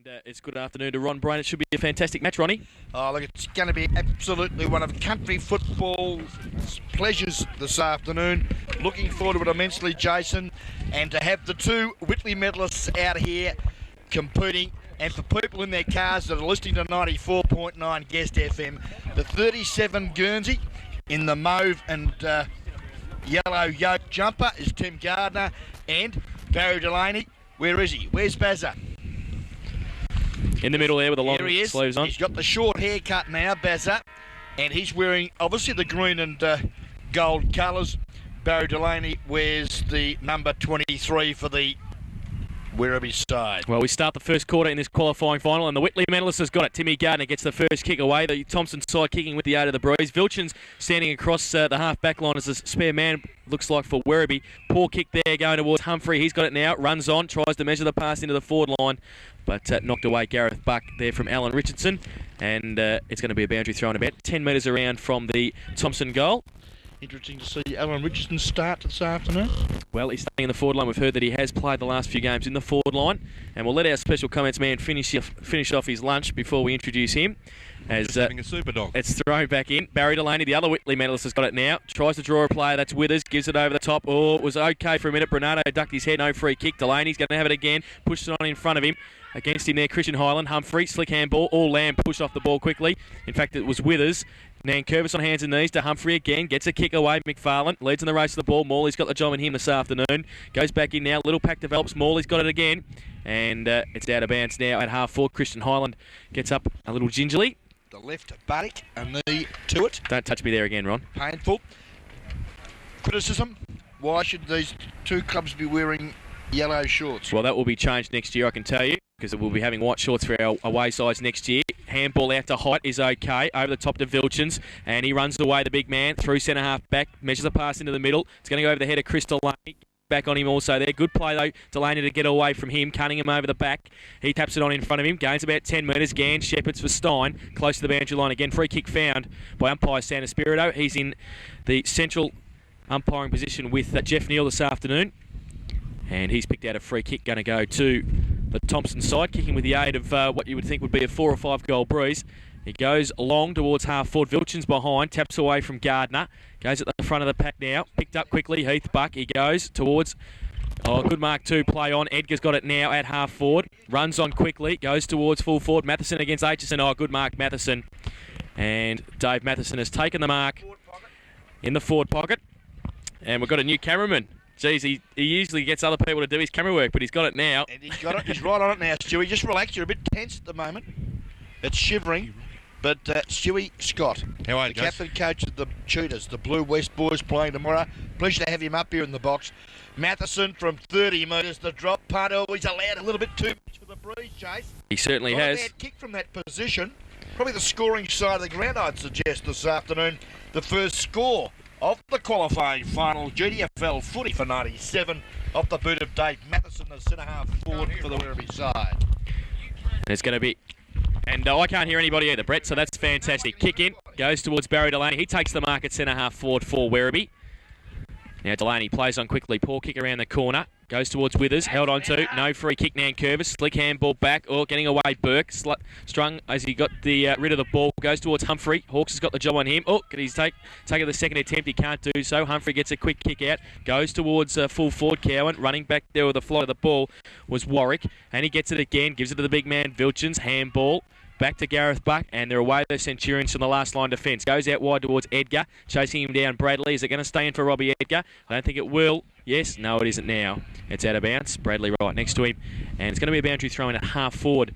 It's good afternoon to Ron Brain. It should be a fantastic match, Ronnie. Oh, look, it's going to be absolutely one of country football's pleasures this afternoon. Looking forward to it immensely, Jason. And to have the two Whitley medalists out here competing, and for people in their cars that are listening to 94.9 Guest FM, the 37 Guernsey in the mauve and yellow yoke jumper is Tim Gardner, and Barry Delaney. Where is he? Where's Bazza? In the middle there with the long sleeves on. He's got the short haircut now, Bazza, and he's wearing obviously the green and gold colours. Barry Delaney wears the number 23 for the Werribee side. Well, we start the first quarter in this qualifying final, and the Whitley medalist has got it. Timmy Gardner gets the first kick away. The Thompson side kicking with the aid of the Breeze. Vilchins standing across the half-back line as a spare man, looks like, for Werribee. Poor kick there going towards Humphrey. He's got it now. Runs on, tries to measure the pass into the forward line, but knocked away Gareth Buck there from Alan Richardson. And it's going to be a boundary thrown about 10 metres around from the Thompson goal. Interesting to see Alan Richardson start this afternoon. Well, he's staying in the forward line. We've heard that he has played the last few games in the forward line. And we'll let our special comments man finish off his lunch before we introduce him. As having a super dog. It's thrown back in. Barry Delaney, the other Whitley medalist, has got it now. Tries to draw a player. That's Withers. Gives it over the top. Oh, it was okay for a minute. Bernardo ducked his head. No free kick. Delaney's going to have it again. Pushed it on in front of him. Against him there, Christian Highland. Humphrey, slick handball. All Lamb pushed off the ball quickly. In fact, it was Withers. Nankervis on hands and knees to Humphrey again. Gets a kick away. McFarlane leads in the race to the ball. Morley's got the job on him this afternoon. Goes back in now. Little pack develops. Morley's got it again. And it's out of bounds now at half forward. Christian Highland gets up a little gingerly. The left buttock, a knee to it. Don't touch me there again, Ron. Painful. Criticism. Why should these two clubs be wearing yellow shorts? Well, that will be changed next year, I can tell you, because we'll be having white shorts for our away sides next year. Handball out to Height is okay. Over the top to Vilchins, and he runs away, the big man, through centre half back, measures a pass into the middle. It's going to go over the head of Chris Delaney. Back on him also there. Good play though, Delaney to get away from him, Cunningham over the back. He taps it on in front of him, gains about 10 metres. Gans, Shepherds for Stein, close to the boundary line again. Free kick found by umpire Santa Spirito. He's in the central umpiring position with Jeff Neal this afternoon. And he's picked out a free kick, going to go to the Thompson side, kicking with the aid of what you would think would be a 4 or 5 goal breeze. He goes along towards half forward. Vilchins behind, taps away from Gardner. Goes at the front of the pack now. Picked up quickly, Heath Buck. He goes towards, good mark 2 play on. Edgar's got it now at half forward. Runs on quickly, goes towards full forward. Matheson against Aitchison. Good mark, Matheson. And Dave Matheson has taken the mark in the forward pocket. And we've got a new cameraman. Geez, he usually gets other people to do his camera work, but he's got it now. And he's got it. He's right on it now, Stewie. Just relax. You're a bit tense at the moment. It's shivering. But Stewie Scott, how are you, the captain coach of the Cheetahs, the Blue West boys playing tomorrow. Pleasure to have him up here in the box. Matheson from 30 metres, the drop punt. Oh, he's allowed a little bit too much for the breeze, Chase. He certainly Not has. a bad kick from that position. Probably the scoring side of the ground, I'd suggest, this afternoon. The first score of the qualifying final, GDFL footy for 97, off the boot of Dave Matheson, the centre-half forward for the Werribee side. There's going to be... And I can't hear anybody either, Brett, so that's fantastic. Kick in, goes towards Barry Delaney. He takes the mark at centre-half forward for Werribee. Now Delaney plays on quickly. Poor kick around the corner. Goes towards Withers. Held on to. No free kick. Nankervis. Slick handball back. Getting away Burke. Strung as he got the rid of the ball. Goes towards Humphrey. Hawks has got the job on him. Can he take the second attempt? He can't do so. Humphrey gets a quick kick out. Goes towards full forward Cowan. Running back there with the flight of the ball was Warwick. And he gets it again. Gives it to the big man Vilchins. Handball. Back to Gareth Buck, and they're away the Centurions from the last line defence. Goes out wide towards Edgar, chasing him down Bradley. Is it going to stay in for Robbie Edgar? I don't think it will. Yes, no, it isn't now. It's out of bounds. Bradley right next to him, and it's going to be a boundary throw in at half forward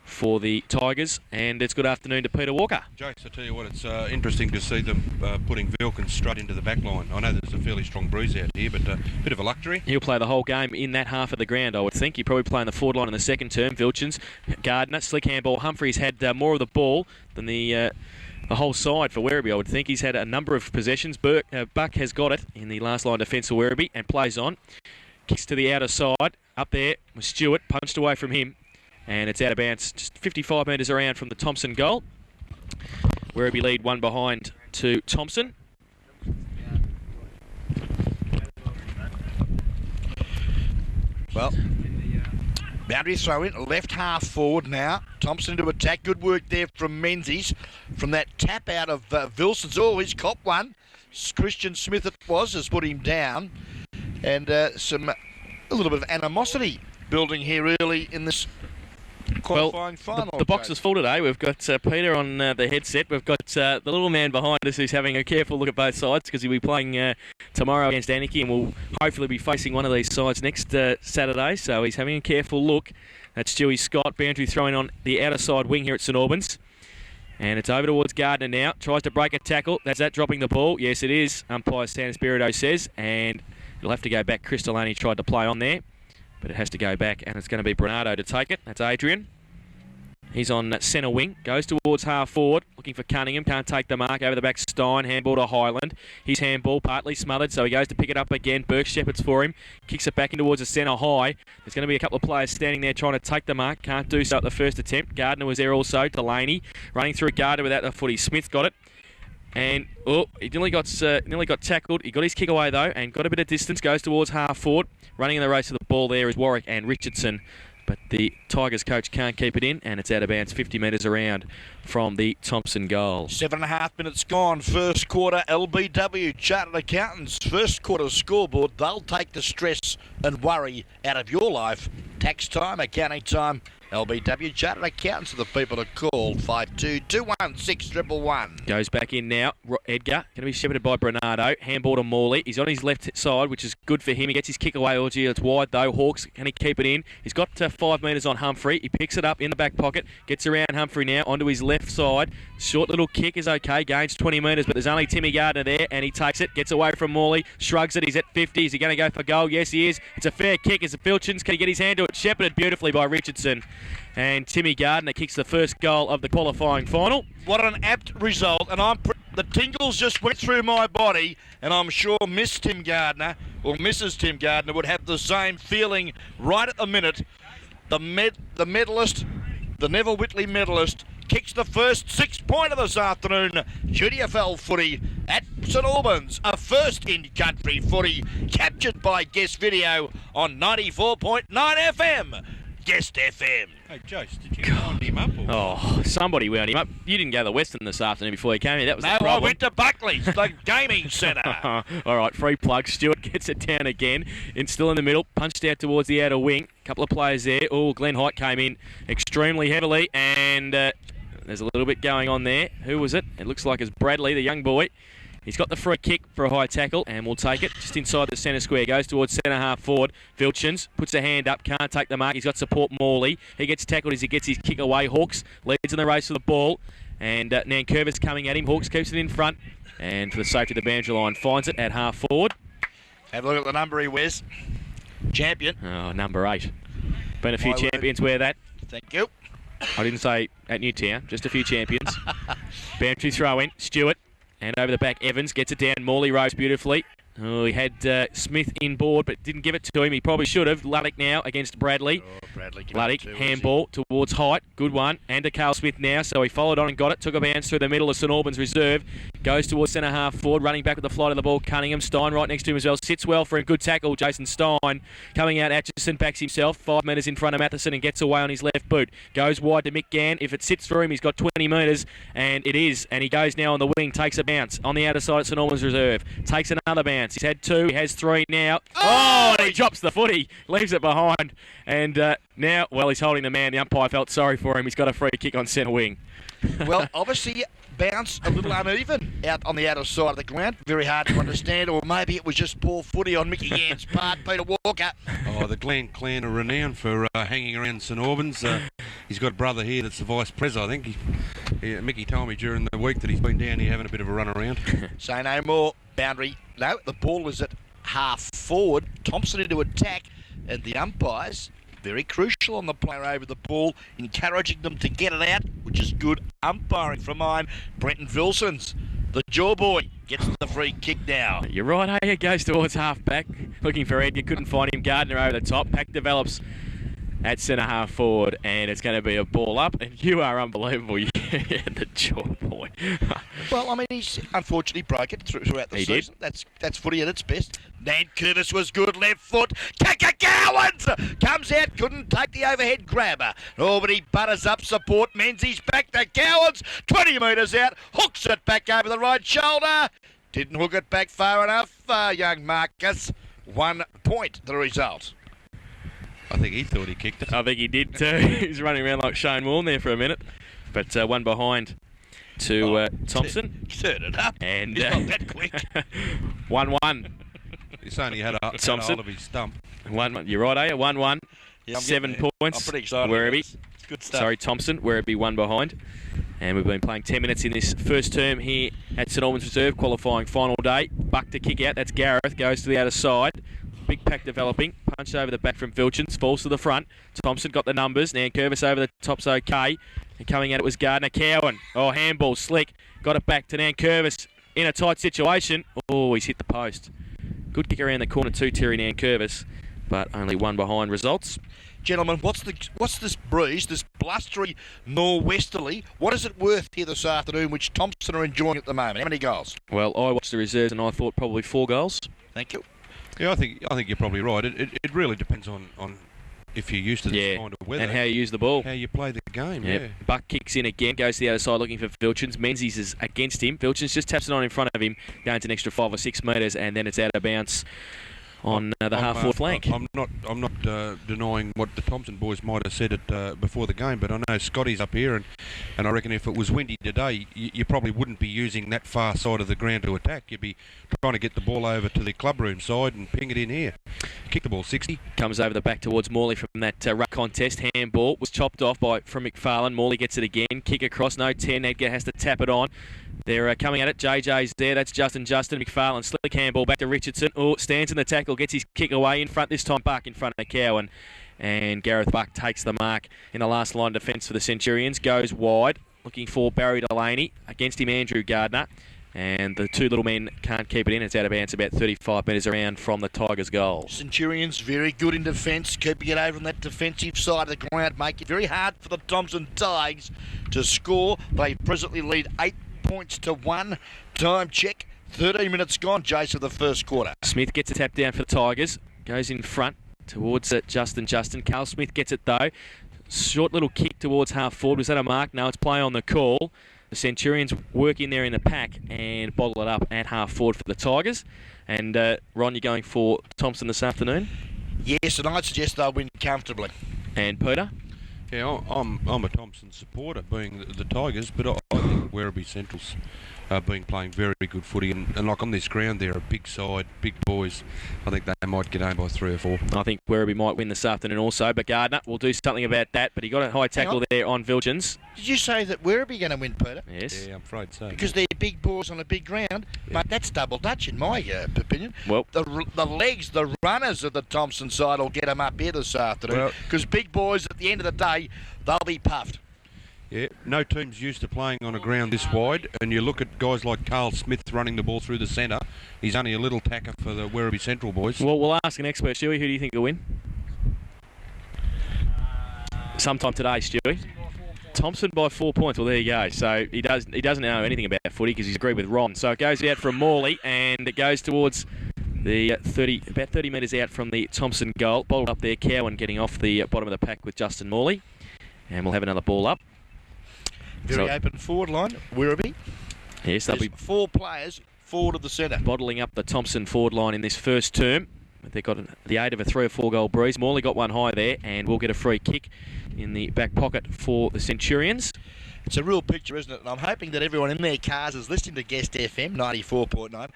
for the Tigers, and it's good afternoon to Peter Walker. Jakes, I tell you what, it's interesting to see them putting Vilkins straight into the back line. I know there's a fairly strong breeze out here, but a bit of a luxury. He'll play the whole game in that half of the ground, I would think. He'll probably play in the forward line in the second term. Vilchins, Gardner, slick handball. Humphreys had more of the ball than the whole side for Werribee, I would think. He's had a number of possessions. Buck has got it in the last line defence for Werribee and plays on. Kicks to the outer side. Up there was Stewart, punched away from him. And it's out of bounds, just 55 metres around from the Thompson goal. Werribee lead 1 behind to Thompson. Well, Boundary throw in, left half forward now. Thompson to attack. Good work there from Menzies. From that tap out of Vilson's. Oh, he's copped one. Christian Smith it was, has put him down. And a little bit of animosity building here early in this qualifying final. The box is full today. We've got Peter on the headset. We've got the little man behind us who's having a careful look at both sides because he'll be playing tomorrow against Anarchy and will hopefully be facing one of these sides next Saturday. So he's having a careful look. That's Stewie Scott. Boundary throwing on the outer side wing here at St Albans. And it's over towards Gardner now. Tries to break a tackle. That's that dropping the ball. Yes, it is. Umpire San Espirito says. And it'll have to go back. Chris Delaney tried to play on there. But it has to go back, and it's going to be Bernardo to take it. That's Adrian. He's on centre wing. Goes towards half forward. Looking for Cunningham. Can't take the mark. Over the back, Stein. Handball to Highland. His handball partly smothered, so he goes to pick it up again. Burke shepherds for him. Kicks it back in towards the centre high. There's going to be a couple of players standing there trying to take the mark. Can't do so at the first attempt. Gardner was there also. Delaney running through Gardner without the footy. Smith got it. And, he nearly got tackled. He got his kick away, though, and got a bit of distance. Goes towards half forward. Running in the race of the ball there is Warwick and Richardson. But the Tigers coach can't keep it in, and it's out of bounds 50 metres around from the Thompson goal. 7.5 minutes gone. First quarter, LBW Chartered Accountants. First quarter scoreboard. They'll take the stress and worry out of your life. Tax time, accounting time. LBW Chartered Accountants are the people to call. 52216111. Goes back in now. Edgar going to be shepherded by Bernardo. Handball to Morley. He's on his left side, which is good for him. He gets his kick away. Oh, gee, it's wide though. Hawks, can he keep it in? He's got 5 metres on Humphrey. He picks it up in the back pocket. Gets around Humphrey now onto his left side. Short little kick is okay. Gains 20 metres, but there's only Timmy Gardner there, and he takes it. Gets away from Morley. Shrugs it. He's at 50. Is he going to go for goal? Yes, he is. It's a fair kick. Is it Filchins? Can he get his hand to it? Shepherded beautifully by Richardson. And Timmy Gardner kicks the first goal of the qualifying final. What an apt result, and the tingles just went through my body, and I'm sure Miss Tim Gardner, or Mrs. Tim Gardner, would have the same feeling right at the minute. The medalist, the Neville Whitley medalist, kicks the first 6-pointer this afternoon. GDFL footy at St Albans, a first in country footy, captured by Guest Video on 94.9 FM. Guest FM. Hey, Jace, did you wind him up? Or? Oh, somebody wound him up. You didn't go to the Western this afternoon before you came here. That was the problem. No, I went to Buckley's, the gaming centre. All right, free plug. Stewart gets it down again. It's still in the middle. Punched out towards the outer wing. Couple of players there. Oh, Glenn Height came in extremely heavily, and there's a little bit going on there. Who was it? It looks like it's Bradley, the young boy. He's got the free kick for a high tackle, and we'll take it just inside the centre square. Goes towards centre half forward. Vilchins puts a hand up, can't take the mark. He's got support Morley. He gets tackled as he gets his kick away. Hawks leads in the race for the ball, and Nankervis coming at him. Hawks keeps it in front, and for the safety of the boundary line, finds it at half forward. Have a look at the number he wears. Champion. Oh, number 8. Been a few champions wear that. Thank you. I didn't say at Newtown, just a few champions. Boundary throw in. Stewart. And over the back, Evans gets it down. Morley rose beautifully. Oh, he had Smith inboard, but didn't give it to him. He probably should have. Luddick now against Bradley. Luddick, handball towards Height. Good one. And to Carl Smith now. So he followed on and got it. Took a bounce through the middle of St Albans reserve. Goes towards centre half forward. Running back with the flight of the ball. Cunningham. Stein right next to him as well. Sits well for a good tackle. Jason Stein coming out. Atchison backs himself. 5 metres in front of Matheson and gets away on his left boot. Goes wide to Mick Gann. If it sits through him, he's got 20 metres. And it is. And he goes now on the wing. Takes a bounce on the outer side at St Albans reserve. Takes another bounce. He's had 2. He has 3 now. Oh, and he drops the footy. Leaves it behind. And now, well, he's holding the man. The umpire felt sorry for him. He's got a free kick on centre wing. Well, obviously, bounce a little uneven out on the outer side of the ground. Very hard to understand. Or maybe it was just poor footy on Mickey Gann's part. Peter Walker. Oh, the Glen clan are renowned for hanging around St Albans. He's got a brother here that's the vice pres, I think. Mickey told me during the week that he's been down here having a bit of a run around. Say no more. Boundary. No, the ball is at half forward. Thompson into attack, and the umpires very crucial on the player over the ball, encouraging them to get it out, which is good umpiring from mine. Brenton Vilsons, the jaw boy, gets the free kick now. You're right, hey, it goes towards half back, looking for Edgar, couldn't find him. Gardner over the top. Pack develops at centre-half forward, and it's going to be a ball up, and you are unbelievable. The jaw, boy. Well, I mean, he's unfortunately broke it throughout the season. That's footy at its best. Nankervis was good, left foot. Gowans comes out, couldn't take the overhead grabber. Albany butters up support. Menzies back to Gowans, 20 metres out, hooks it back over the right shoulder. Didn't hook it back far enough, young Marcus. 1 point, the result. I think he thought he kicked it. I think he did too. He was running around like Shane Warne there for a minute. But one behind to Thompson. Turn it up. And he's not that quick. 1-1. He's only had a hold of his stump. 1-1. You're right, are you? 1-1. Yeah, 7 points. I'm pretty excited. Werribee. It's good stuff. Sorry, Thompson. Werribee 1 behind. And we've been playing 10 minutes in this first term here at St Albans Reserve, qualifying final day. Buck to kick out. That's Gareth. Goes to the outer side. Big pack developing. Punched over the back from Vilchins. Falls to the front. Thompson got the numbers. Nankervis over the top's okay. And coming out it was Gardner Cowan. Oh, handball slick. Got it back to Nankervis in a tight situation. Oh, he's hit the post. Good kick around the corner too, Terry Nankervis. But only 1 behind results. Gentlemen, what's this breeze, this blustery nor'westerly? What is it worth here this afternoon, which Thompson are enjoying at the moment? How many goals? Well, I watched the reserves and I thought probably 4 goals. Thank you. Yeah, I think you're probably right. It really depends on if you're used to this kind of weather. And how you use the ball. How you play the game, yeah. Buck kicks in again, goes to the other side looking for Vilchins. Menzies is against him. Vilchins just taps it on in front of him, going to an extra 5 or 6 metres, and then it's out of bounds on the half-forward flank. I'm not denying what the Thompson boys might have said before the game, but I know Scotty's up here, and I reckon if it was windy today, you probably wouldn't be using that far side of the ground to attack. You'd be trying to get the ball over to the clubroom side and ping it in here. Kick the ball 60. Comes over the back towards Morley from that ruck contest. Handball was chopped off from McFarlane. Morley gets it again. Kick across, no 10. Edgar has to tap it on. They're coming at it. JJ's there. That's Justin McFarlane. Slick handball back to Richardson. Oh, stands in the tackle. Gets his kick away in front. This time Buck in front of Cowan. And Gareth Buck takes the mark in the last line of defence for the Centurions. Goes wide. Looking for Barry Delaney. Against him, Andrew Gardner. And the 2 little men can't keep it in. It's out of bounds about 35 metres around from the Tigers' goal. Centurions very good in defence, keeping it over on that defensive side of the ground, make it very hard for the Thompson Tigers to score. They presently lead 8 points to 1. Time check. 13 minutes gone, Jace, of the first quarter. Smith gets a tap down for the Tigers. Goes in front towards Justin. Carl Smith gets it though. Short little kick towards half forward. Was that a mark? No, it's play on the call. The Centurions work in there in the pack and bottle it up at half forward for the Tigers. And Ron, you're going for Thompson this afternoon? Yes, and I'd suggest they'll win comfortably. And Peter? Yeah, I'm a Thompson supporter, being the Tigers, but I think Werribee Central's playing very good footy, and like on this ground, they're a big side, big boys. I think they might get home by 3 or 4. I think Werribee might win this afternoon also, but Gardner will do something about that. But he got a high tackle there on Vilchins. Did you say that Werribee going to win, Peter? Yes. Yeah, I'm afraid so. Because they're big boys on a big ground, but that's double Dutch in my opinion. Well, the legs, the runners of the Thompson side will get them up here this afternoon, because big boys at the end of the day, they'll be puffed. Yeah, no team's used to playing on a ground this wide, and you look at guys like Carl Smith running the ball through the centre. He's only a little tacker for the Werribee Central boys. Well, we'll ask an expert, Stewie. Who do you think will win? Sometime today, Stewie. Thompson by 4 points. Well, there you go. So he doesn't know anything about footy because he's agreed with Ron. So it goes out from Morley and it goes towards the about 30 metres out from the Thompson goal. Bottled up there, Cowan getting off the bottom of the pack with Justin Morley. And we'll have another ball up. Very open forward line, Werribee. Yes, they'll be 4 players forward of the centre. Bottling up the Thompson forward line in this first term. They've got the aid of a 3 or 4 goal breeze. Morley got one high there and we'll get a free kick in the back pocket for the Centurions. It's a real picture, isn't it? And I'm hoping that everyone in their cars is listening to Guest FM 94.9.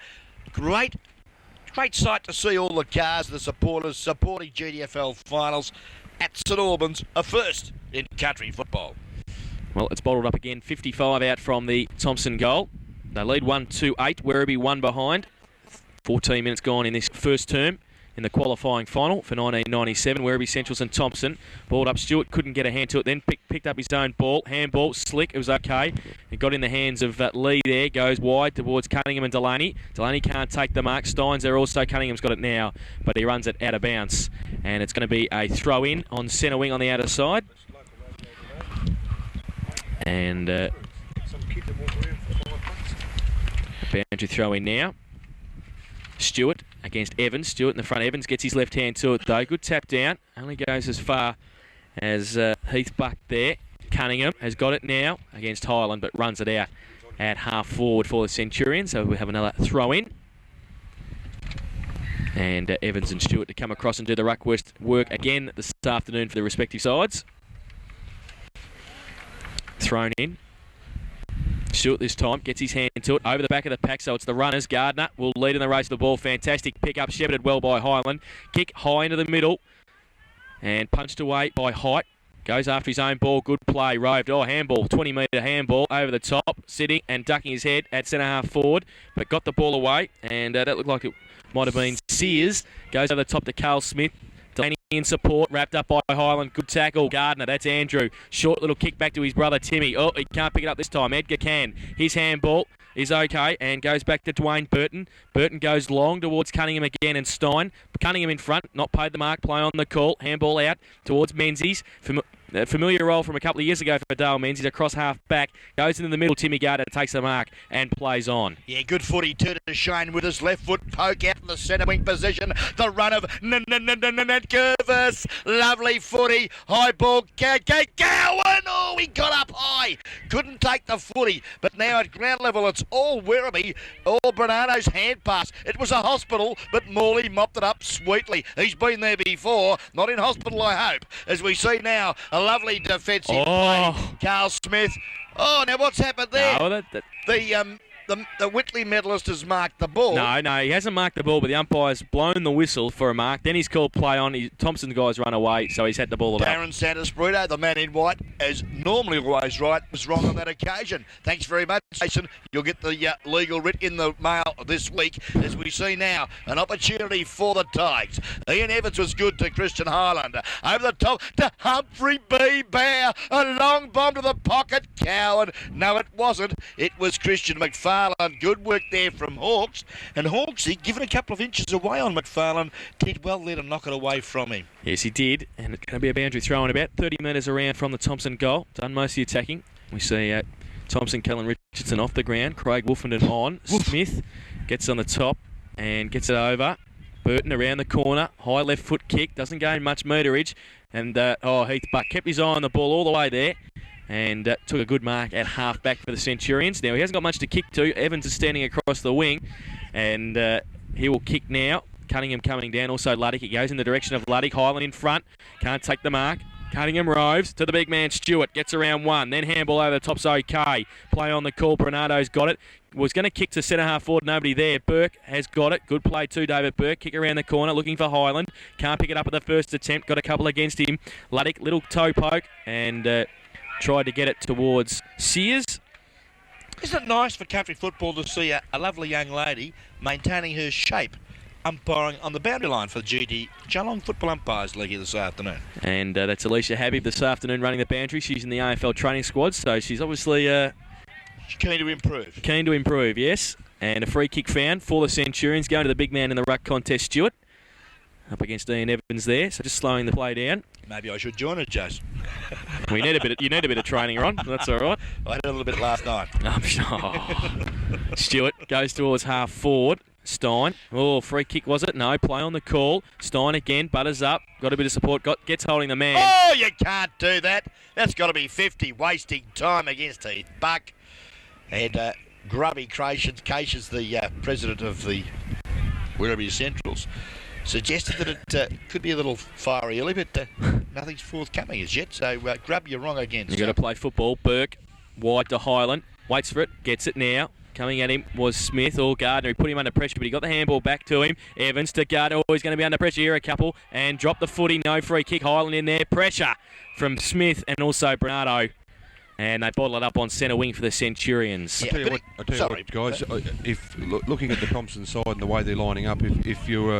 Great sight to see all the cars, the supporters supporting GDFL finals at St Albans, a first in country football. Well, it's bottled up again. 55 out from the Thompson goal. They lead 1-2-8. Werribee 1 behind. 14 minutes gone in this first term in the qualifying final for 1997. Werribee Centrals and Thompson. Balled up. Stewart couldn't get a hand to it. Then picked up his own ball. Handball. Slick. It was okay. It got in the hands of Lee there. Goes wide towards Cunningham and Delaney. Delaney can't take the mark. Steins there also. Cunningham's got it now, but he runs it out of bounds. And it's going to be a throw-in on centre wing on the outer side. And boundary throw-in now. Stewart against Evans. Stewart in the front. Evans gets his left hand to it though. Good tap down. Only goes as far as Heath Buck there. Cunningham has got it now against Highland, but runs it out at half forward for the Centurions. So we have another throw-in. And Evans and Stewart to come across and do the ruck work again this afternoon for the respective sides. Thrown in. Stewart this time gets his hand to it over the back of the pack, so it's the runners. Gardner will lead in the race to the ball. Fantastic pick up, shepherded well by Highland. Kick high into the middle and punched away by Height. Goes after his own ball. Good play. Roved. Oh, handball. 20-metre handball over the top. Sitting and ducking his head at centre-half forward, but got the ball away, and that looked like it might have been Sears. Goes over the top to Carl Smith. Delaney in support, wrapped up by Highland. Good tackle. Gardner, that's Andrew. Short little kick back to his brother Timmy. Oh, he can't pick it up this time. Edgar can. His handball is okay and goes back to Dwayne Burton. Burton goes long towards Cunningham again and Stein. Cunningham in front, not paid the mark, play on the call. Handball out towards Menzies. Familiar role from a couple of years ago for Dale Menzies. Across half back, goes into the middle. Timmy Gardner takes the mark and plays on. Yeah, good footy too to Shane with his left foot poke out in the centre wing position. The run of Curvis. Lovely footy. High ball. Gowan. Oh, he got up high. Couldn't take the footy. But now at ground level, it's all Werribee. All Bernardo's hand pass. It was a hospital, but Morley mopped it up sweetly. He's been there before. Not in hospital, I hope. As we see now, a lovely defensive play. Carl Smith. Oh, now what's happened there? No, The Whitley medalist has marked the ball. No, he hasn't marked the ball, but the umpire's blown the whistle for a mark. Then he's called play on. Thompson's guys run away, so he's had the ball. Darren Santos-Brito, the man in white, as normally always right, was wrong on that occasion. Thanks very much, Jason. You'll get the legal writ in the mail this week. As we see now, an opportunity for the Tigers. Ian Evans was good to Christian Highland. Over the top to Humphrey B. Bear. A long bomb to the pocket. Cowan. No, it wasn't. It was Christian McFarlane. Good work there from Hawks. And Hawksy, given a couple of inches away on McFarlane, did well there to knock it away from him. Yes, he did. And it's going to be a boundary throw in about 30 metres around from the Thompson goal. Done most of the attacking. We see Thompson, Kellen Richardson off the ground. Craig Wolfenden on. Smith gets on the top and gets it over. Burton around the corner. High left foot kick. Doesn't gain much meterage. And Heath Buck kept his eye on the ball all the way there. And took a good mark at half back for the Centurions. Now, he hasn't got much to kick to. Evans is standing across the wing, and he will kick now. Cunningham coming down, also Luddick. He goes in the direction of Luddick. Highland in front, can't take the mark. Cunningham roves to the big man Stewart, gets around one, then handball over the top's okay. Play on the call, Bernardo's got it. Was going to kick to centre half forward, nobody there. Burke has got it. Good play too, David Burke. Kick around the corner, looking for Highland. Can't pick it up at the first attempt, got a couple against him. Luddick, little toe poke, and tried to get it towards Sears. Isn't it nice for country football to see a lovely young lady maintaining her shape, umpiring on the boundary line for the GD Geelong Football Umpires League here this afternoon? And that's Alicia Habib this afternoon running the boundary. She's in the AFL training squad, so she's obviously she's keen to improve. Keen to improve, yes. And a free kick found for the Centurions, going to the big man in the ruck contest, Stewart. Up against Ian Evans there, so just slowing the play down. Maybe I should join it, Jason. You need a bit of training, Ron. That's all right. I had a little bit last night. Stewart goes towards half forward. Stein. Oh, free kick was it? No, play on the call. Stein again, butters up. Got a bit of support. Gets holding the man. Oh, you can't do that. That's got to be 50, wasting time against Heath Buck. And Grubby Cacius, the president of the Werribee Centrals, suggested that it could be a little far early, but nothing's forthcoming as yet. So, Grub, you're wrong again. You've got to play football. Burke, wide to Highland. Waits for it. Gets it now. Coming at him was Smith or Gardner. He put him under pressure, but he got the handball back to him. Evans to Gardner. Oh, he's going to be under pressure here a couple. And drop the footy. No free kick. Highland in there. Pressure from Smith and also Bernardo. And they bottle it up on centre wing for the Centurions. Yeah. I tell you what, guys. If looking at the Thompson side and the way they're lining up, if you're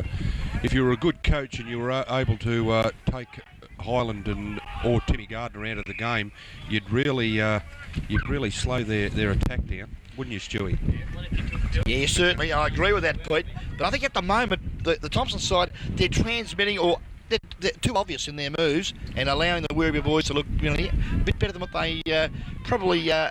a good coach and you were able to take Highland or Timmy Gardner out of the game, you'd really slow their attack down, wouldn't you, Stewie? Yeah, certainly. I agree with that, Pete. But I think at the moment, the Thompson side, they're transmitting, or they're too obvious in their moves and allowing the Werribee boys to look a bit better than what they probably are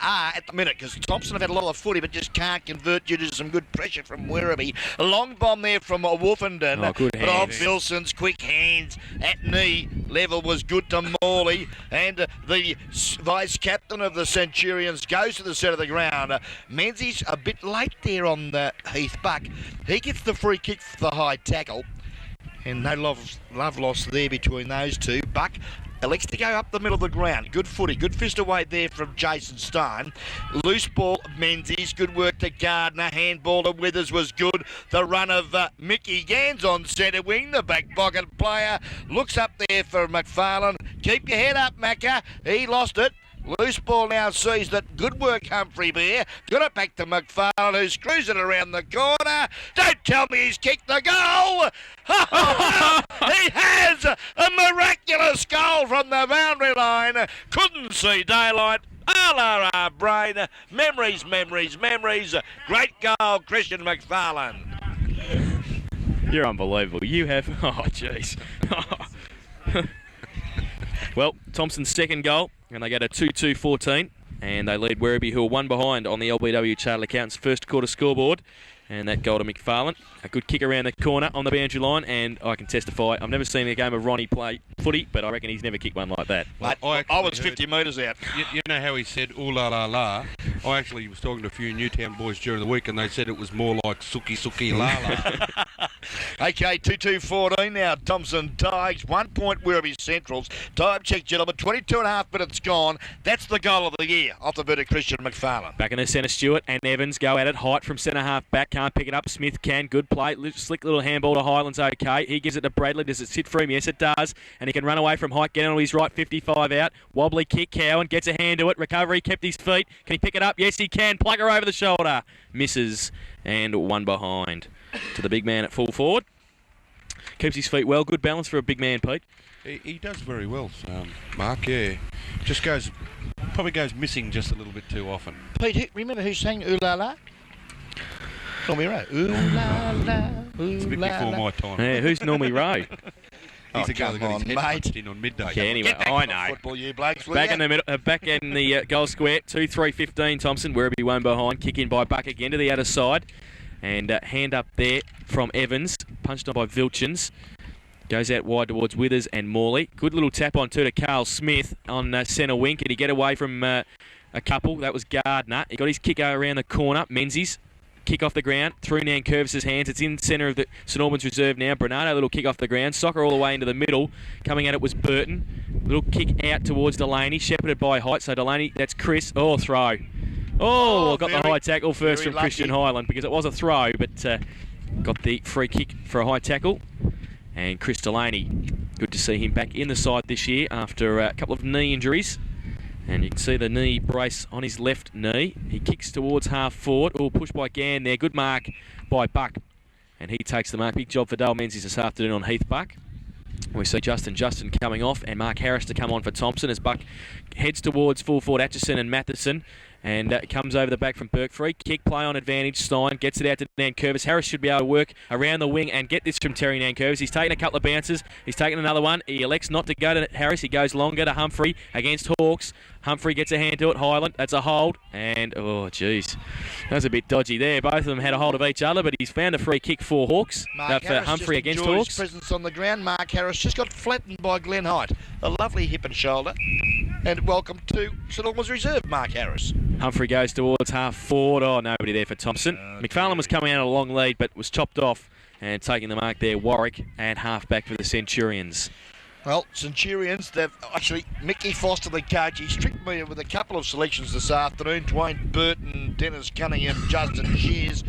at the minute, because Thompson have had a lot of footy but just can't convert due to some good pressure from Werribee. A long bomb there from Wolfenden. Oh, good but hands. Wilson's quick hands at knee level was good to Morley, and the vice-captain of the Centurions goes to the centre of the ground. Menzies a bit late there on the Heath Buck. He gets the free kick for the high tackle. And no love lost there between those two. Buck elects to go up the middle of the ground. Good footy, good fist away there from Jason Stone. Loose ball, Menzies. Good work to Gardner. Handball to Withers was good. The run of Mickey Gans on centre wing. The back pocket player looks up there for McFarlane. Keep your head up, Macca. He lost it. Loose ball now sees that. Good work, Humphrey Bear. Got it back to McFarlane, who screws it around the corner. Don't tell me he's kicked the goal. He has a miraculous goal from the boundary line. Couldn't see daylight. All our brain. Memories. Great goal, Christian McFarlane. You're unbelievable. You have... Oh, jeez. Well, Thompson's second goal, and they get a 2-2-14, and they lead Werribee, who are one behind on the LBW Chartered Accountants' first quarter scoreboard. And that goal to McFarlane. A good kick around the corner on the boundary line, and I can testify, I've never seen a game of Ronnie play footy, but I reckon he's never kicked one like that. Mate, I was 50 metres out. You know how he said, ooh la la la? I actually was talking to a few Newtown boys during the week, and they said it was more like suki la la. Okay, 2-2-14 now. Thompson Tigers, 1 point Werribee Centrals. Time check, gentlemen. 22.5 minutes gone. That's the goal of the year off the verdict, Christian McFarlane. Back in the centre, Stewart and Evans go at it. Height from centre half back. Can't pick it up. Smith can. Good play. Slick little handball to Highlands. Okay. He gives it to Bradley. Does it sit for him? Yes, it does. And he can run away from Height. Get on his right. 55 out. Wobbly kick. Cowan gets a hand to it. Recovery. Kept his feet. Can he pick it up? Yes, he can. Plug her over the shoulder. Misses. And one behind to the big man at full forward. Keeps his feet well. Good balance for a big man, Pete. He does very well, Mark. Yeah, probably goes missing just a little bit too often. Pete, remember who sang Ooh La La? Normie Rowe. Ooh La La, ooh It's a bit la before la. my time. Yeah, who's Normie Rowe? He's the guy that got his head mate. punched in on midday. Yeah, anyway, Get back I to the know. football, you blokes, will Back ya? in the middle, back in the goal square, 2-3-15. Thompson, Werribee one behind. Kick in by Buck again to the outer side, and hand up there from Evans, punched on by Vilchins. Goes out wide towards Withers and Morley. Good little tap on to Carl Smith on centre wing. Can he get away from a couple? That was Gardner. He got his kick around the corner. Menzies. Kick off the ground. Through Nankervis' hands. It's in centre of the St Albans reserve now. Bernardo, little kick off the ground. Soccer all the way into the middle. Coming at it was Burton. Little kick out towards Delaney. Shepherded by Height. So Delaney, that's Chris. Oh, throw. Oh, got the high tackle first from lucky. Christian Highland, because it was a throw, but got the free kick for a high tackle. And Chris Delaney, good to see him back in the side this year after a couple of knee injuries. And you can see the knee brace on his left knee. He kicks towards half forward. Oh, push by Gann there. Good mark by Buck. And he takes the mark. Big job for Dale Menzies this afternoon on Heath Buck. We see Justin coming off and Mark Harris to come on for Thompson as Buck heads towards full forward Atchison and Matheson. And comes over the back from Burke. Free kick, play on advantage. Stein gets it out to Nankervis. Harris should be able to work around the wing and get this from Terry Nankervis. He's taken a couple of bounces. He's taken another one. He elects not to go to Harris. He goes longer to Humphrey against Hawks. Humphrey gets a hand to it. Highland, that's a hold. And, oh, jeez. That was a bit dodgy there. Both of them had a hold of each other, but he's found a free kick for Hawks. For Humphrey against Hawks. His presence on the ground. Mark Harris just got flattened by Glenn Height. A lovely hip and shoulder. And welcome to St Albans Reserve, Mark Harris. Humphrey goes towards half forward. Oh, nobody there for Thompson. McFarlane was coming out a long lead, but was chopped off and taking the mark there. Warwick and half back for the Centurions. Well, Centurions, they've actually, Mickey Foster, the coach, he's tricked me with a couple of selections this afternoon. Dwayne Burton, Dennis Cunningham, Justin Shears.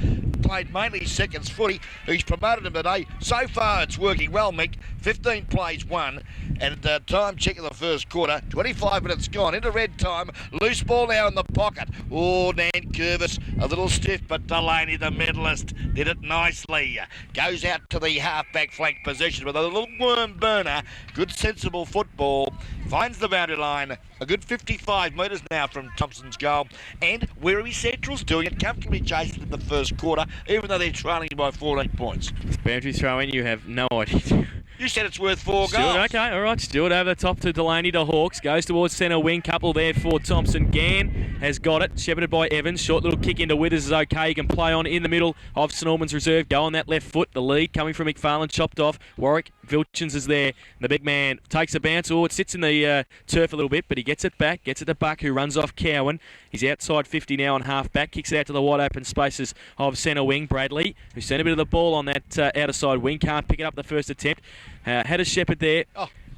played mainly seconds footy. He's promoted him today. So far, it's working well, Mick. 15 plays, 1. And time check of the first quarter. 25 minutes gone. Into red time. Loose ball now in the pocket. Oh, Nankervis, a little stiff, but Delaney, the medalist, did it nicely. Goes out to the half-back flank position with a little worm burner. Good, sensible football. Finds the boundary line. A good 55 metres now from Thompson's goal. And Werribee Central's doing it comfortably, Jason, in the first quarter, even though they're trailing by 14 points. Boundary throw in, you have no idea. You said it's worth 4 Stewart, goals. okay, all right. Stewart over the top to Delaney to Hawks. Goes towards centre wing. Couple there for Thompson. Gann has got it. Shepherded by Evans. Short little kick into Withers is okay. He can play on in the middle of St Albans reserve. Go on that left foot. The lead coming from McFarlane. Chopped off. Warwick. Vilchins is there. The big man takes a bounce. Oh, it sits in the turf a little bit, but he gets it back. Gets it to Buck, who runs off Cowan. He's outside 50 now on half back. Kicks it out to the wide open spaces of centre wing. Bradley, who's sent a bit of the ball on that outer side wing. Can't pick it up the first attempt. Had a shepherd there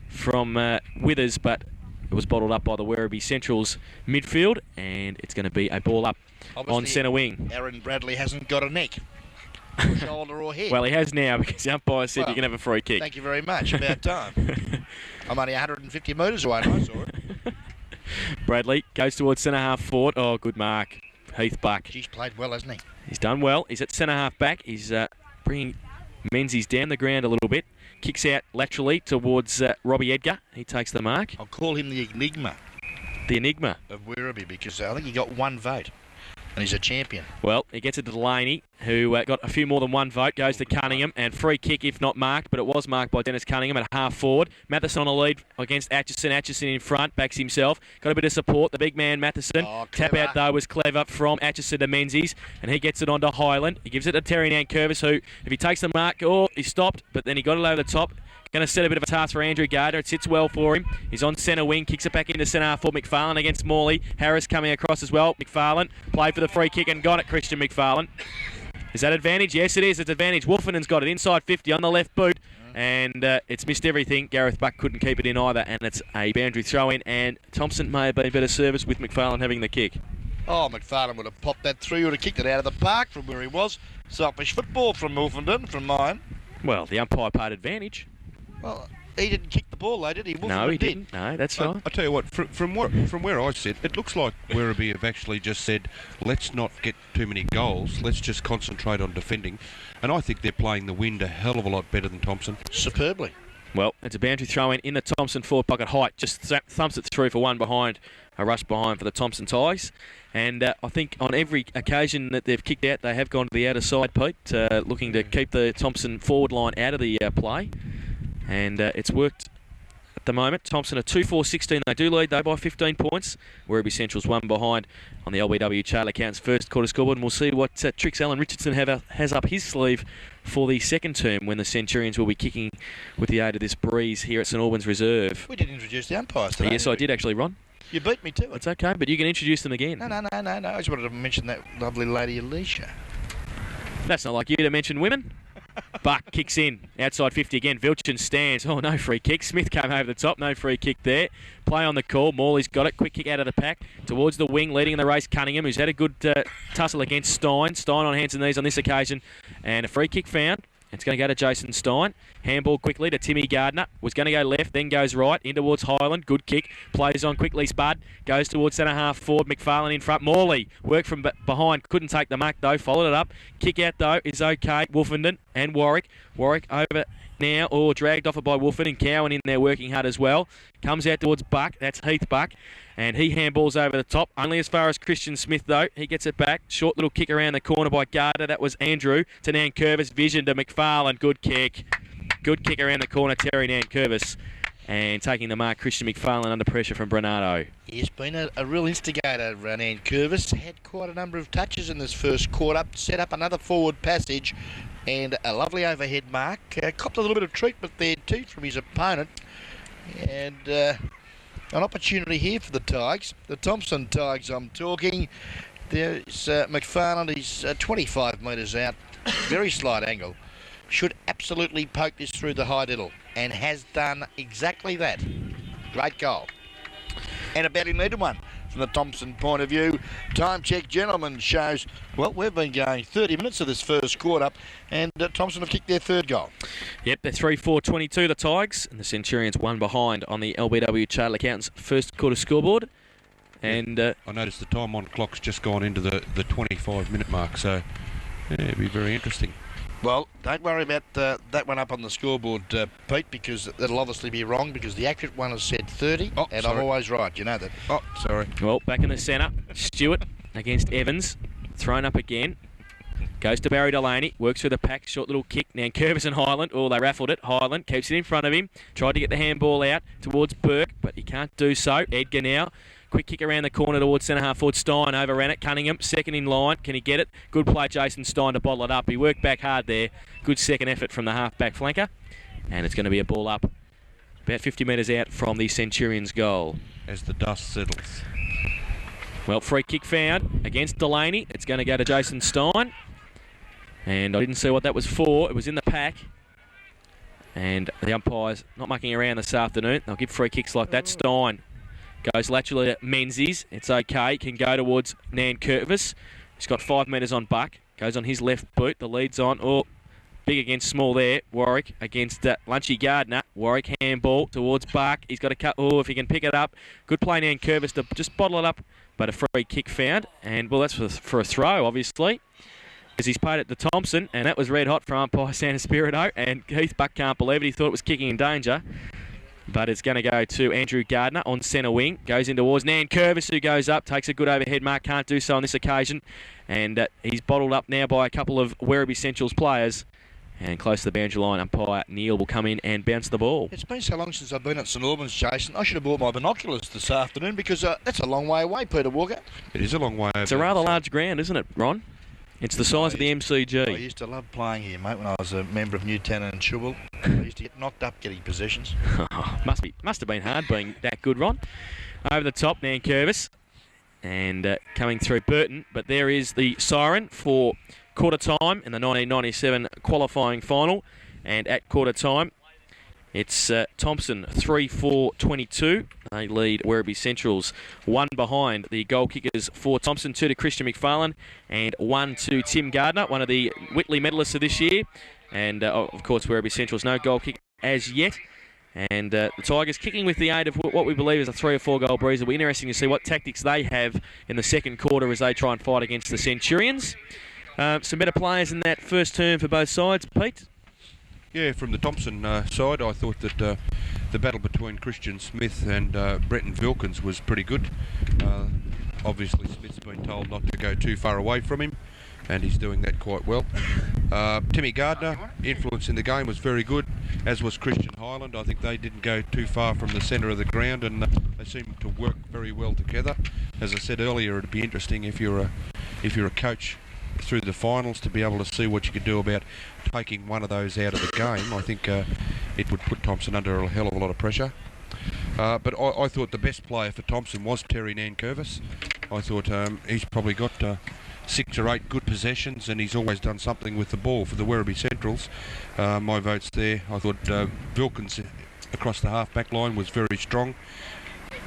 from Withers, but it was bottled up by the Werribee Central's midfield, and it's going to be a ball up on centre wing. Aaron Bradley hasn't got a neck, shoulder or head. Well, he has now, because the umpire said you can have a free kick. Thank you very much. About time. I'm only 150 metres away and I saw it. Bradley goes towards centre half forward. Oh, good mark. Heath Buck. He's played well, hasn't he? He's done well. He's at centre half back. He's bringing Menzies down the ground a little bit. Kicks out laterally towards Robbie Edgar. He takes the mark. I'll call him the Enigma. The Enigma. Of Werribee, because I think he got 1 vote. And he's a champion. Well, he gets it to Delaney, who got a few more than 1 vote. Goes to Cunningham, and free kick if not marked, but it was marked by Dennis Cunningham at half forward. Matheson on a lead against Atchison. Atchison in front, backs himself. Got a bit of support. The big man, Matheson. Tap out, though, was clever from Atchison to Menzies, and he gets it on to Highland. He gives it to Terry Nankervis, who, if he takes the mark, he stopped, but then he got it over the top. Going to set a bit of a task for Andrew Gardner. It sits well for him. He's on centre wing, kicks it back into centre half for McFarlane against Morley. Harris coming across as well. McFarlane played for the free kick and got it, Christian McFarlane. Is that advantage? Yes, it is. It's advantage. Wolfenden's got it inside 50 on the left boot, and it's missed everything. Gareth Buck couldn't keep it in either, and it's a boundary throw-in, and Thompson may have been better service with McFarlane having the kick. Oh, McFarlane would have popped that through. He would have kicked it out of the park from where he was. Selfish football from Wolfenden, from mine. Well, the umpire part advantage. Well, he didn't kick the ball, though, did he? No, he didn't. No, that's right. I tell you what, from where I sit, it looks like Werribee have actually just said, let's not get too many goals, let's just concentrate on defending. And I think they're playing the wind a hell of a lot better than Thompson. Superbly. Well, it's a boundary throw in the Thompson forward pocket height. Just thumps it through for 1 behind. A rush behind for the Thompson Tigers. And I think on every occasion that they've kicked out, they have gone to the outer side, Pete, looking to keep the Thompson forward line out of the play. And it's worked at the moment. Thompson are 2-4-16. They do lead, though, by 15 points. Werribee Central's 1 behind on the LBW Charlie Account's first quarter scoreboard. And we'll see what tricks Alan Richardson has up his sleeve for the second term when the Centurions will be kicking with the aid of this breeze here at St Albans Reserve. We didn't introduce the umpires today. Yes, I did actually, Ron. You beat me to it. It's okay, but you can introduce them again. No. I just wanted to mention that lovely lady Alicia. That's not like you to mention women. Buck kicks in, outside 50 again. Vilchin stands. Oh, no free kick. Smith came over the top. No free kick there. Play on the call. Morley's got it. Quick kick out of the pack towards the wing, leading in the race. Cunningham, who's had a good tussle against Stein. Stein on hands and knees on this occasion. And a free kick found. It's going to go to Jason Stein. Handball quickly to Timmy Gardner. Was going to go left, then goes right. In towards Highland. Good kick. Plays on quickly. Spud. Goes towards centre half forward. McFarlane in front. Morley. Worked from behind. Couldn't take the mark though. Followed it up. Kick out though is okay. Wolfenden and Warwick. Warwick over now. Or dragged off it by Wolfenden. And Cowan in there working hard as well. Comes out towards Buck. That's Heath Buck. And he handballs over the top. Only as far as Christian Smith, though. He gets it back. Short little kick around the corner by Gardner. That was Andrew to Nankervis. Vision to McFarlane. Good kick. Good kick around the corner, Terry Nankervis. And taking the mark, Christian McFarlane under pressure from Bernardo. He's been a real instigator, Nankervis. Had quite a number of touches in this first quarter. Set up another forward passage. And a lovely overhead mark. Copped a little bit of treatment there, too, from his opponent. And an opportunity here for the Tigers. The Thompson Tigers I'm talking. There's McFarlane. He's 25 metres out. Very slight angle. Should absolutely poke this through the high diddle. And has done exactly that. Great goal. and a badly needed one from the Thompson point of view. Time check, gentlemen, shows, well, we've been going 30 minutes of this first quarter, and Thompson have kicked their third goal. Yep, they're 3-4-22, the Tigers, and the Centurions one behind on the LBW Chartered Accountants first quarter scoreboard. And I noticed the time on clock's just gone into the 25-minute mark, so yeah, it'll be very interesting. Well, don't worry about that one up on the scoreboard, Pete, because it'll obviously be wrong, because the accurate one has said 30, and sorry. I'm always right, you know that. Oh, sorry. well, back in the centre, Stewart against Evans, thrown up again. Goes to Barry Delaney, works through the pack, short little kick. Now Curvis and Highland, oh, they raffled it. Highland keeps it in front of him, tried to get the handball out towards Burke, but he can't do so. Edgar now. Quick kick around the corner towards centre half forward. Stein overran it. Cunningham, second in line. Can he get it? Good play, Jason Stein, to bottle it up. He worked back hard there. Good second effort from the half-back flanker. And it's going to be a ball up about 50 metres out from the Centurions' goal. As the dust settles. Well, free kick found against Delaney. It's going to go to Jason Stein. And I didn't see what that was for. It was in the pack. And the umpire's not mucking around this afternoon. They'll give free kicks like that. Stein goes laterally to Menzies. It's okay. Can go towards Nan Curtis. He's got 5 metres on Buck. Goes on his left boot. The lead's on. Oh, big against small there. Warwick against Lunchy Gardner. Warwick handball towards Buck. He's got to cut. Oh, if he can pick it up. Good play, Nan Curtis, to just bottle it up. But a free kick found. And, well, that's for a throw, obviously, as he's paid it to Thompson. And that was red hot for umpire Santa Spirito. And Heath Buck can't believe it. He thought it was kicking in danger. But it's going to go to Andrew Gardner on centre wing. Goes in towards Nan Curvis, who goes up, takes a good overhead mark. Can't do so on this occasion. And he's bottled up now by a couple of Werribee Central's players. And close to the boundary line, umpire Neil will come in and bounce the ball. It's been so long since I've been at St Albans, Jason. I should have bought my binoculars this afternoon, because that's a long way away, Peter Walker. It is a long way over. It's a rather large ground, isn't it, Ron? It's the size of the MCG. I used to love playing here, mate, when I was a member of Newtown and Shubble. I used to get knocked up getting possessions. Must have been hard being that good, Ron. Over the top, Nan Curvis. And coming through Burton. But there is the siren for quarter time in the 1997 qualifying final. And at quarter time, it's Thompson 3-4-22. They lead Werribee Centrals 1 behind the goal kickers for Thompson, 2 to Christian McFarlane and 1 to Tim Gardner, one of the Whitley medalists of this year. And of course, Werribee Centrals no goal kick as yet. And the Tigers kicking with the aid of what we believe is a 3 or 4 goal breeze. It'll be interesting to see what tactics they have in the second quarter as they try and fight against the Centurions. Some better players in that first term for both sides, Pete. Yeah, from the Thompson side, I thought that the battle between Christian Smith and Bretton Vilkins was pretty good. Obviously, Smith's been told not to go too far away from him, and he's doing that quite well. Timmy Gardner, influence in the game was very good, as was Christian Highland. I think they didn't go too far from the centre of the ground, and they seem to work very well together. As I said earlier, it'd be interesting if you're a coach through the finals to be able to see what you could do about taking one of those out of the game. I think it would put Thompson under a hell of a lot of pressure. But I thought the best player for Thompson was Terry Nankervis. I thought he's probably got 6 or 8 good possessions, and he's always done something with the ball for the Werribee Centrals. My vote's there. I thought Vilkins across the half-back line was very strong,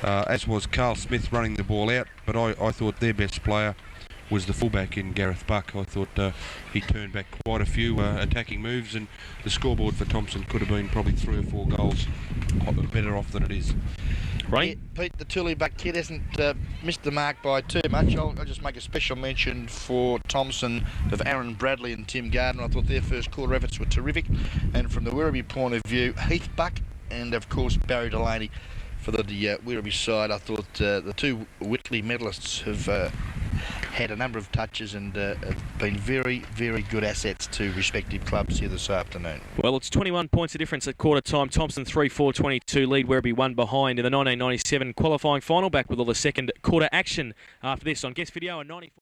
as was Carl Smith running the ball out, but I thought their best player was the fullback in Gareth Buck. I thought he turned back quite a few attacking moves, and the scoreboard for Thompson could have been probably 3 or 4 goals better off than it is. Right. Pete, the Tullybuck kid hasn't missed the mark by too much. I'll just make a special mention for Thompson of Aaron Bradley and Tim Gardner. I thought their first quarter efforts were terrific. And from the Werribee point of view, Heath Buck and, of course, Barry Delaney for the Werribee side. I thought the 2 Whitley medalists have had a number of touches and have been very, very good assets to respective clubs here this afternoon. Well, it's 21 points of difference at quarter time. Thompson 3-4-22 lead, Werribee 1 behind in the 1997 qualifying final. Back with all the second quarter action after this on Guest Video and 94.